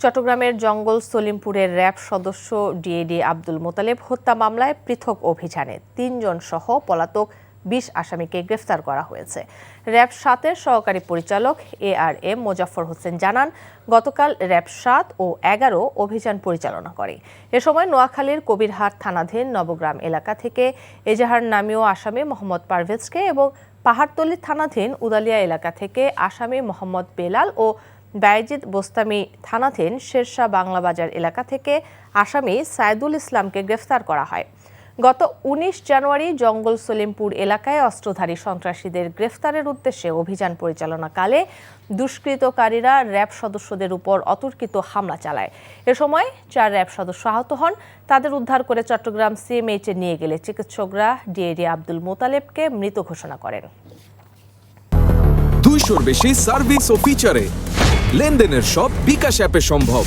চট্টগ্রামের জঙ্গল সলিমপুরের র্যাব সদস্য ডিএডি আব্দুল মোতালেব হত্যা মামলায় পৃথক অভিযানে ৩ জন সহ পলাতক ২০ আসামিকে গ্রেফতার করা হয়েছে। র্যাব ৭-এর সহকারী পরিচালক ARM মোজাফফর হোসেন জানান, গতকাল র্যাব ৭ ও ১১ অভিযান পরিচালনা করে। এ সময় নোয়াখালীর কবিরহাট থানাধীন নবগ্রাম এলাকা থেকে এজাহার নামীয় আসামি মোহাম্মদ পারভেজকে এবং পাহাড়তলী থানাধীন উদালিয়া এলাকা থেকে আসামি মোহাম্মদ বেলাল ও বায়েজিদ বোস্তামি থানাধীন শেরশাহ বাংলা বাজার এলাকা থেকে আসামি সাইদুল ইসলামকে গ্রেফতার করা হয়। গত ১৯ জানুয়ারি জঙ্গল সলিমপুর এলাকায় অস্ত্রধারী সন্ত্রাসীদের গ্রেফতারের উদ্দেশ্যে অভিযান পরিচালনাকালে দুষ্কৃতকারীরা র্যাব সদস্যদের উপর অতর্কিত হামলা চালায়। এ সময় ৪ র্যাব সদস্য আহত হন। তাদের উদ্ধার করে চট্টগ্রাম CMH-এ নিয়ে গেলে চিকিৎসকরা ডিএডি আব্দুল মোতালেবকে মৃত ঘোষণা করেন। 200-র বেশি সার্ভিস ও ফিচারে লেনদেনের সব বিকাশ অ্যাপে সম্ভব।